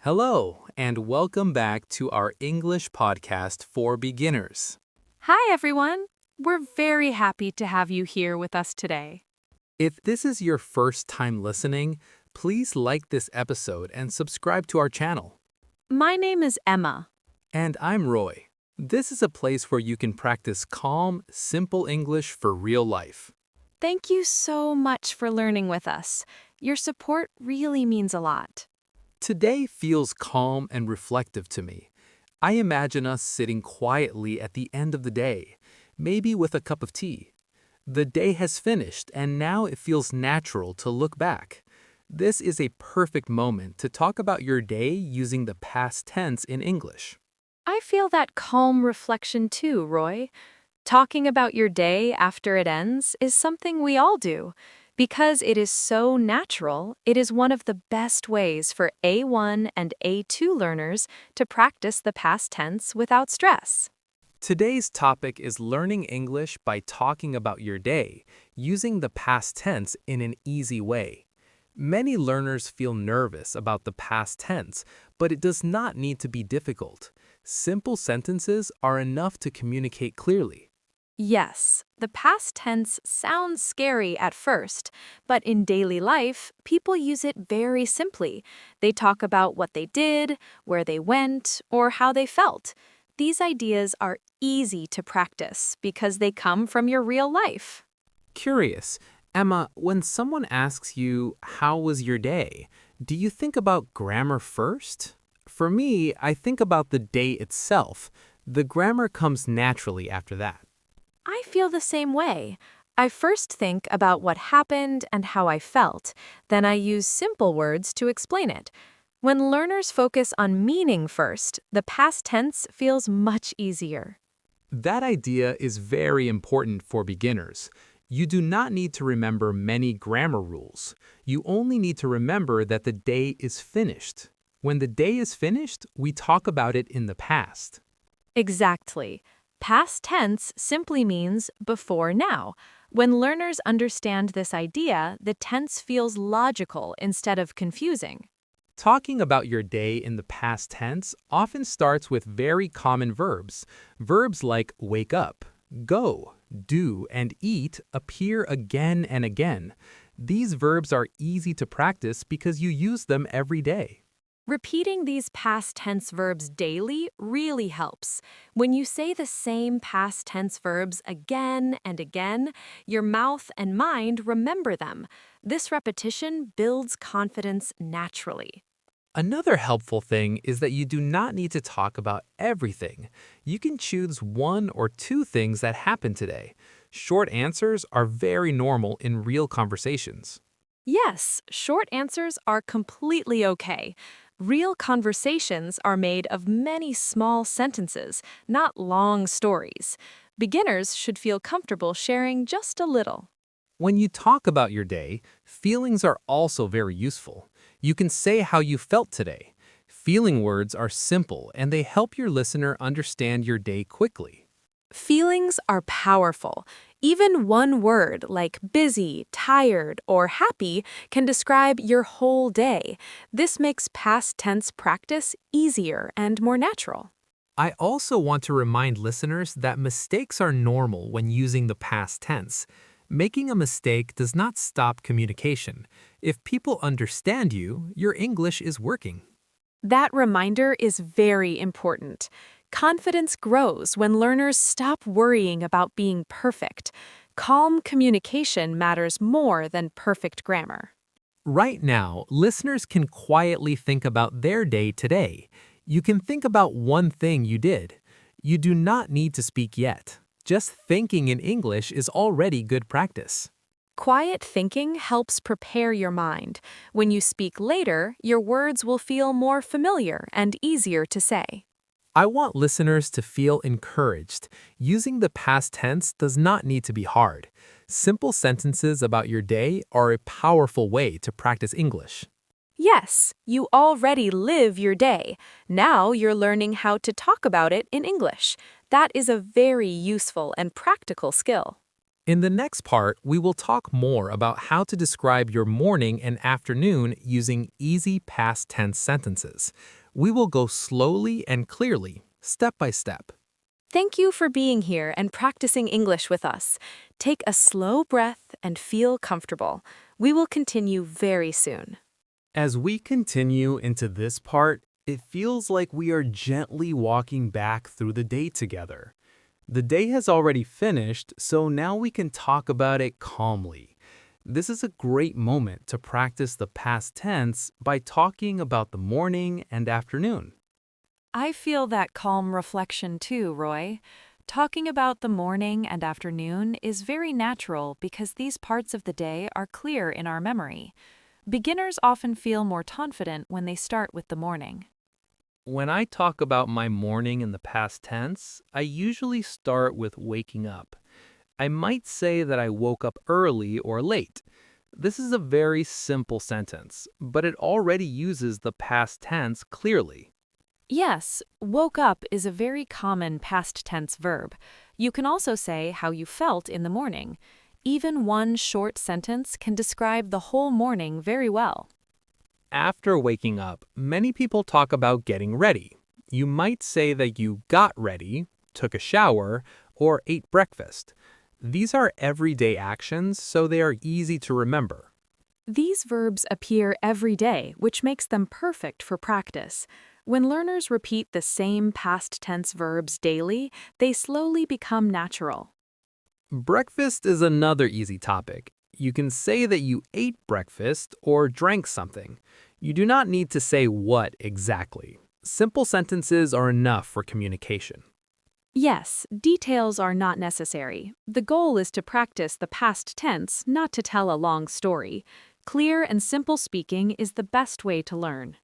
Hello, and welcome back to our English podcast for beginners. Hi, everyone. We're very happy to have you here with us today. If this is your first time listening, please like this episode and subscribe to our channel. My name is Emma. And I'm Roy. This is a place where you can practice calm, simple English for real life. Thank you so much for learning with us. Your support really means a lot. Today feels calm and reflective to me. I imagine us sitting quietly at the end of the day, maybe with a cup of tea. The day has finished, and now it feels natural to look back. This is a perfect moment to talk about your day using the past tense in English. I feel that calm reflection too, Roy. Talking about your day after it ends is something we all do. Because it is so natural, it is one of the best ways for A1 and A2 learners to practice the past tense without stress. Today's topic is learning English by talking about your day, using the past tense in an easy way. Many learners feel nervous about the past tense, but it does not need to be difficult. Simple sentences are enough to communicate clearly. Yes, the past tense sounds scary at first, but in daily life, people use it very simply. They talk about what they did, where they went, or how they felt. These ideas are easy to practice because they come from your real life. Curious, Emma, when someone asks you, "How was your day?" do you think about grammar first? For me, I think about the day itself. The grammar comes naturally after that. I feel the same way. I first think about what happened and how I felt. Then I use simple words to explain it. When learners focus on meaning first, the past tense feels much easier. That idea is very important for beginners. You do not need to remember many grammar rules. You only need to remember that the day is finished. When the day is finished, we talk about it in the past. Exactly. Past tense simply means before now. When learners understand this idea, the tense feels logical instead of confusing. Talking about your day in the past tense often starts with very common verbs. Verbs like wake up, go, do, and eat appear again and again. These verbs are easy to practice because you use them every day. Repeating these past tense verbs daily really helps. When you say the same past tense verbs again and again, your mouth and mind remember them. This repetition builds confidence naturally. Another helpful thing is that you do not need to talk about everything. You can choose one or two things that happened today. Short answers are very normal in real conversations. Yes, short answers are completely okay. Real conversations are made of many small sentences, not long stories. Beginners should feel comfortable sharing just a little. When you talk about your day, feelings are also very useful. You can say how you felt today. Feeling words are simple and they help your listener understand your day quickly. Feelings are powerful. Even one word like busy, tired, or happy can describe your whole day. This makes past tense practice easier and more natural. I also want to remind listeners that mistakes are normal when using the past tense. Making a mistake does not stop communication. If people understand you, your English is working. That reminder is very important. Confidence grows when learners stop worrying about being perfect. Calm communication matters more than perfect grammar. Right now, listeners can quietly think about their day today. You can think about one thing you did. You do not need to speak yet. Just thinking in English is already good practice. Quiet thinking helps prepare your mind. When you speak later, your words will feel more familiar and easier to say. I want listeners to feel encouraged. Using the past tense does not need to be hard. Simple sentences about your day are a powerful way to practice English. Yes, you already live your day. Now you're learning how to talk about it in English. That is a very useful and practical skill. In the next part, we will talk more about how to describe your morning and afternoon using easy past tense sentences. We will go slowly and clearly, step by step. Thank you for being here and practicing English with us. Take a slow breath and feel comfortable. We will continue very soon. As we continue into this part, it feels like we are gently walking back through the day together. The day has already finished, so now we can talk about it calmly. This is a great moment to practice the past tense by talking about the morning and afternoon. I feel that calm reflection too, Roy. Talking about the morning and afternoon is very natural because these parts of the day are clear in our memory. Beginners often feel more confident when they start with the morning. When I talk about my morning in the past tense, I usually start with waking up. I might say that I woke up early or late. This is a very simple sentence, but it already uses the past tense clearly. Yes, woke up is a very common past tense verb. You can also say how you felt in the morning. Even one short sentence can describe the whole morning very well. After waking up, many people talk about getting ready. You might say that you got ready, took a shower, or ate breakfast. These are everyday actions, so they are easy to remember. These verbs appear every day, which makes them perfect for practice. When learners repeat the same past tense verbs daily, they slowly become natural. Breakfast is another easy topic. You can say that you ate breakfast or drank something. You do not need to say what exactly. Simple sentences are enough for communication. Yes, details are not necessary. The goal is to practice the past tense, not to tell a long story. Clear and simple speaking is the best way to learn.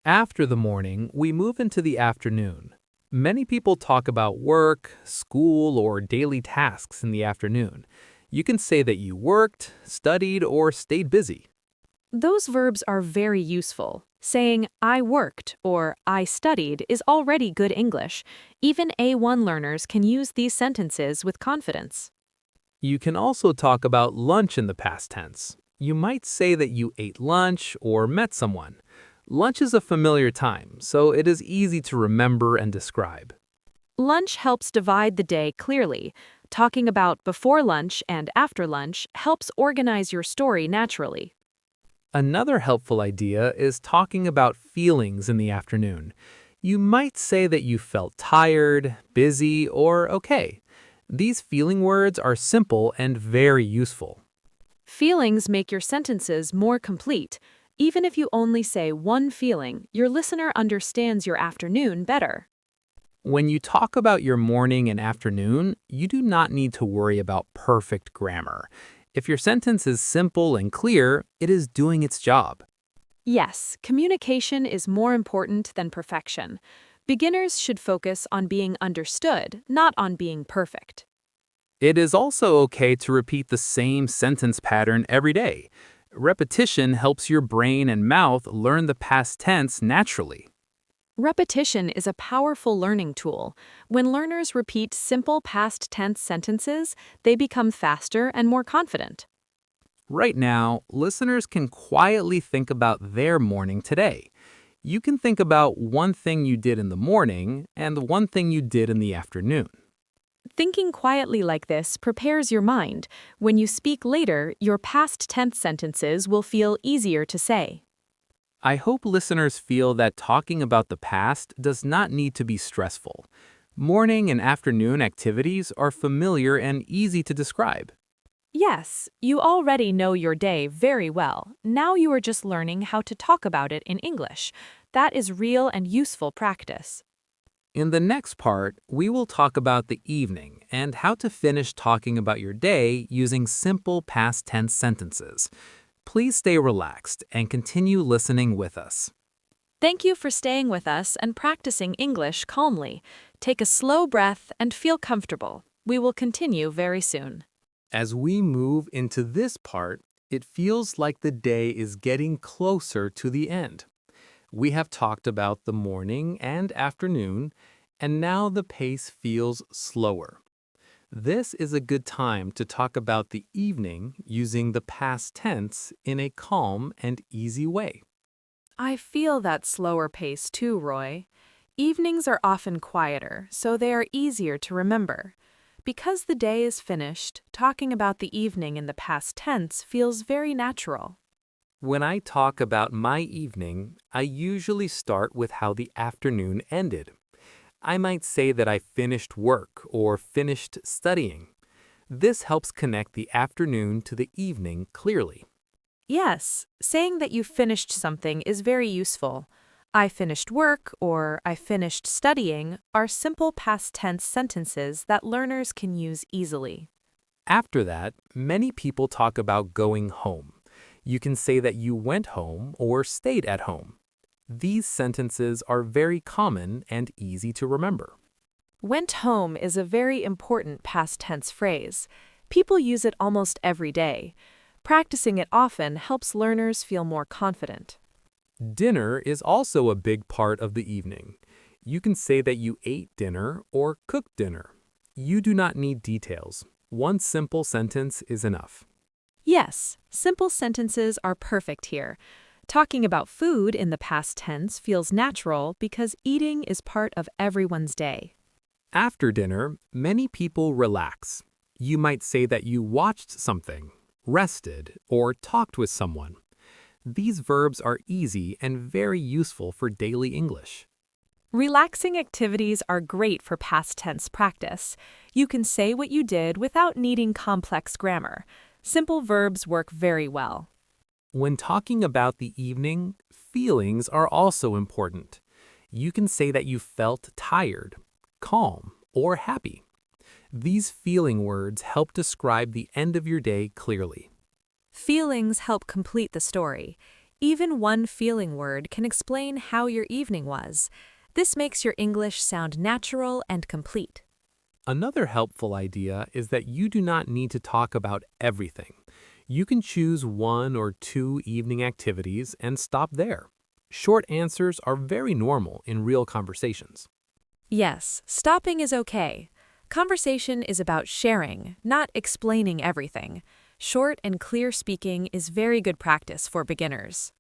After the morning, we move into the afternoon. Many people talk about work, school, or daily tasks in the afternoon. You can say that you worked, studied, or stayed busy. Those verbs are very useful. Saying, I worked or I studied is already good English. Even A1 learners can use these sentences with confidence. You can also talk about lunch in the past tense. You might say that you ate lunch or met someone. Lunch is a familiar time, so it is easy to remember and describe. Lunch helps divide the day clearly. Talking about before lunch and after lunch helps organize your story naturally. Another helpful idea is talking about feelings in the afternoon. You might say that you felt tired, busy, or okay. These feeling words are simple and very useful. Feelings make your sentences more complete. Even if you only say one feeling, your listener understands your afternoon better. When you talk about your morning and afternoon, you do not need to worry about perfect grammar. If your sentence is simple and clear, it is doing its job. Yes, communication is more important than perfection. Beginners should focus on being understood, not on being perfect. It is also okay to repeat the same sentence pattern every day. Repetition helps your brain and mouth learn the past tense naturally. Repetition is a powerful learning tool. When learners repeat simple past tense sentences, they become faster and more confident. Right now, listeners can quietly think about their morning today. You can think about one thing you did in the morning and one thing you did in the afternoon. Thinking quietly like this prepares your mind. When you speak later, your past tense sentences will feel easier to say. I hope listeners feel that talking about the past does not need to be stressful. Morning and afternoon activities are familiar and easy to describe. Yes, you already know your day very well. Now you are just learning how to talk about it in English. That is real and useful practice. In the next part, we will talk about the evening and how to finish talking about your day using simple past tense sentences. Please stay relaxed and continue listening with us. Thank you for staying with us and practicing English calmly. Take a slow breath and feel comfortable. We will continue very soon. As we move into this part, it feels like the day is getting closer to the end. We have talked about the morning and afternoon, and now the pace feels slower. This is a good time to talk about the evening using the past tense in a calm and easy way. I feel that slower pace too, Roy. Evenings are often quieter, so they are easier to remember. Because the day is finished, talking about the evening in the past tense feels very natural. When I talk about my evening, I usually start with how the afternoon ended. I might say that I finished work or finished studying. This helps connect the afternoon to the evening clearly. Yes, saying that you finished something is very useful. I finished work or I finished studying are simple past tense sentences that learners can use easily. After that, many people talk about going home. You can say that you went home or stayed at home. These sentences are very common and easy to remember. Went home is a very important past tense phrase. People use it almost every day. Practicing it often helps learners feel more confident. Dinner is also a big part of the evening. You can say that you ate dinner or cooked dinner. You do not need details. One simple sentence is enough. Yes, simple sentences are perfect here. Talking about food in the past tense feels natural because eating is part of everyone's day. After dinner, many people relax. You might say that you watched something, rested, or talked with someone. These verbs are easy and very useful for daily English. Relaxing activities are great for past tense practice. You can say what you did without needing complex grammar. Simple verbs work very well. When talking about the evening, feelings are also important. You can say that you felt tired, calm, or happy. These feeling words help describe the end of your day clearly. Feelings help complete the story. Even one feeling word can explain how your evening was. This makes your English sound natural and complete. Another helpful idea is that you do not need to talk about everything. You can choose one or two evening activities and stop there. Short answers are very normal in real conversations. Yes, stopping is okay. Conversation is about sharing, not explaining everything. Short and clear speaking is very good practice for beginners.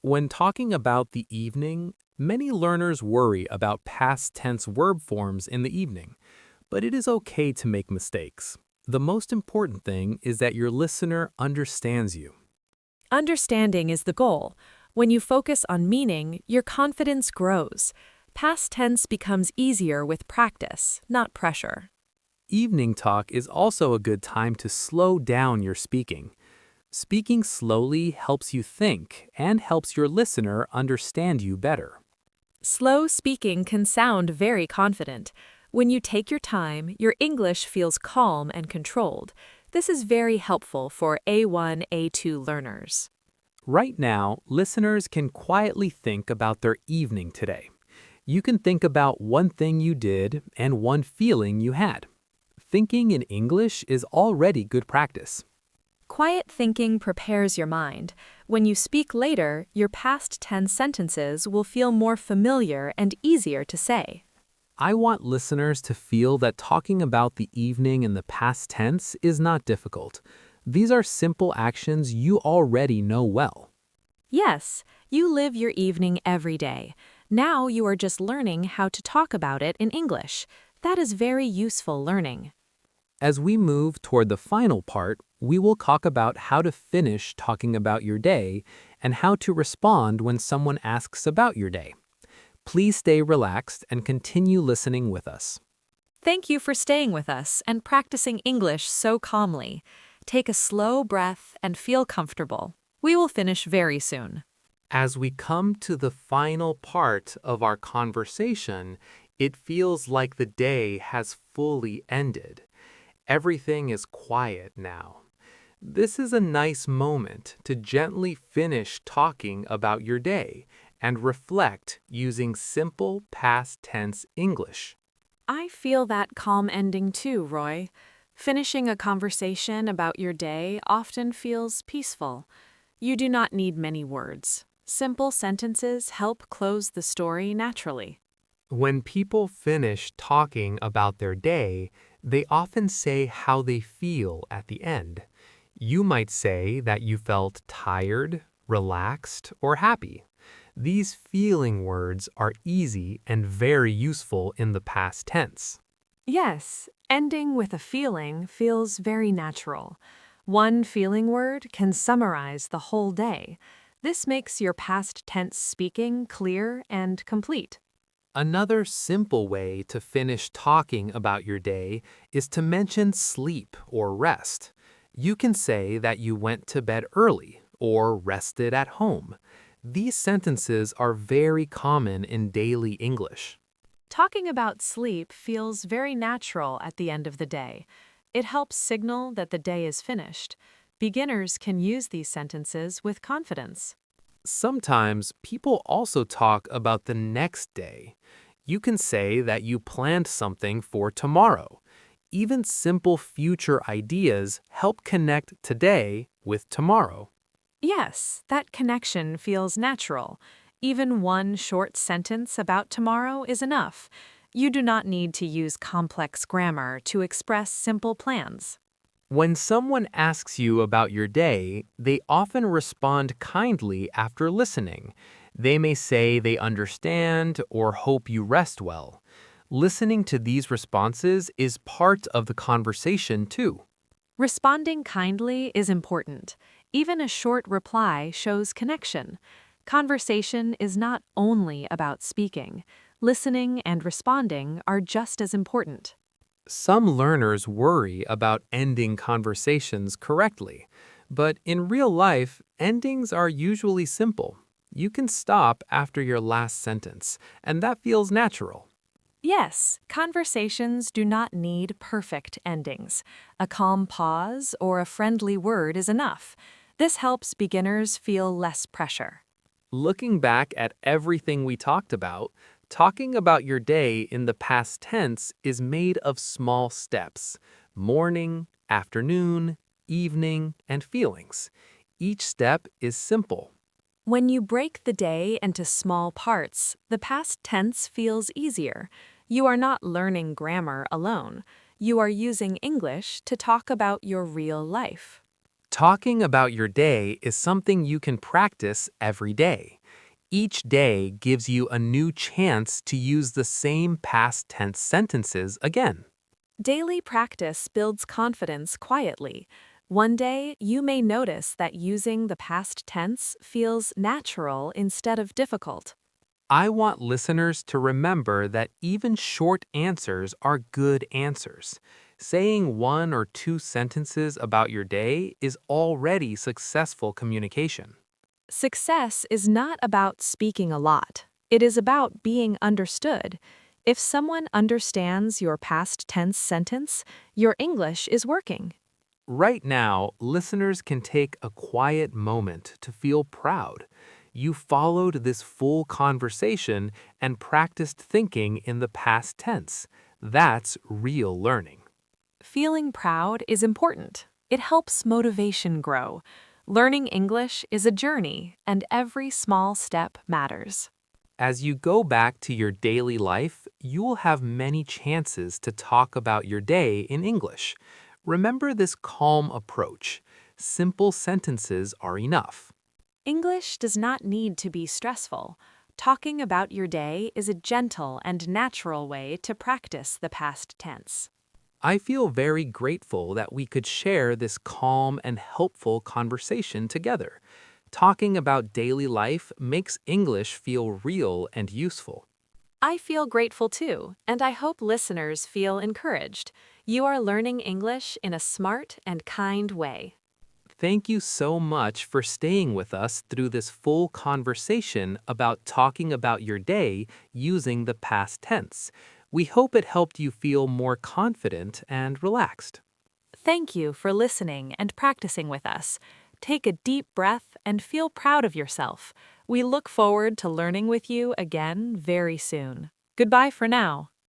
When talking about the evening, many learners worry about past tense verb forms in the evening, but it is okay to make mistakes. The most important thing is that your listener understands you. Understanding is the goal. When you focus on meaning, your confidence grows. Past tense becomes easier with practice, not pressure. Evening talk is also a good time to slow down your speaking. Speaking slowly helps you think and helps your listener understand you better. Slow speaking can sound very confident. When you take your time, your English feels calm and controlled. This is very helpful for A1-A2 learners. Right now, listeners can quietly think about their evening today. You can think about one thing you did and one feeling you had. Thinking in English is already good practice. Quiet thinking prepares your mind. When you speak later, your past tense sentences will feel more familiar and easier to say. I want listeners to feel that talking about the evening in the past tense is not difficult. These are simple actions you already know well. Yes, you live your evening every day. Now you are just learning how to talk about it in English. That is very useful learning. As we move toward the final part, we will talk about how to finish talking about your day and how to respond when someone asks about your day. Please stay relaxed and continue listening with us. Thank you for staying with us and practicing English so calmly. Take a slow breath and feel comfortable. We will finish very soon. As we come to the final part of our conversation, it feels like the day has fully ended. Everything is quiet now. This is a nice moment to gently finish talking about your day and reflect using simple past tense English. I feel that calm ending too, Roy. Finishing a conversation about your day often feels peaceful. You do not need many words. Simple sentences help close the story naturally. When people finish talking about their day, They often say how they feel at the end. You might say that you felt tired, relaxed, or happy. These feeling words are easy and very useful in the past tense. Yes, ending with a feeling feels very natural. One feeling word can summarize the whole day. This makes your past tense speaking clear and complete. Another simple way to finish talking about your day is to mention sleep or rest. You can say that you went to bed early or rested at home. These sentences are very common in daily English. Talking about sleep feels very natural at the end of the day. It helps signal that the day is finished. Beginners can use these sentences with confidence. Sometimes people also talk about the next day. You can say that you planned something for tomorrow. Even simple future ideas help connect today with tomorrow. Yes, that connection feels natural. Even one short sentence about tomorrow is enough. You do not need to use complex grammar to express simple plans. When someone asks you about your day, they often respond kindly after listening. They may say they understand or hope you rest well. Listening to these responses is part of the conversation, too. Responding kindly is important. Even a short reply shows connection. Conversation is not only about speaking. Listening and responding are just as important. Some learners worry about ending conversations correctly, but in real life, endings are usually simple. You can stop after your last sentence, and that feels natural. Yes, conversations do not need perfect endings. A calm pause or a friendly word is enough. This helps beginners feel less pressure. Looking back at everything we talked about, talking about your day in the past tense is made of small steps: morning, afternoon, evening, and feelings. Each step is simple. When you break the day into small parts, the past tense feels easier. You are not learning grammar alone. You are using English to talk about your real life. Talking about your day is something you can practice every day. Each day gives you a new chance to use the same past tense sentences again. Daily practice builds confidence quietly. One day, you may notice that using the past tense feels natural instead of difficult. I want listeners to remember that even short answers are good answers. Saying one or two sentences about your day is already successful communication. Success is not about speaking a lot. It is about being understood. If someone understands your past tense sentence, your English is working. Right now, listeners can take a quiet moment to feel proud. You followed this full conversation and practiced thinking in the past tense. That's real learning. Feeling proud is important. It helps motivation grow. Learning English is a journey, and every small step matters. As you go back to your daily life, you will have many chances to talk about your day in English. Remember this calm approach. Simple sentences are enough. English does not need to be stressful. Talking about your day is a gentle and natural way to practice the past tense. I feel very grateful that we could share this calm and helpful conversation together. Talking about daily life makes English feel real and useful. I feel grateful too, and I hope listeners feel encouraged. You are learning English in a smart and kind way. Thank you so much for staying with us through this full conversation about talking about your day using the past tense. We hope it helped you feel more confident and relaxed. Thank you for listening and practicing with us. Take a deep breath and feel proud of yourself. We look forward to learning with you again very soon. Goodbye for now.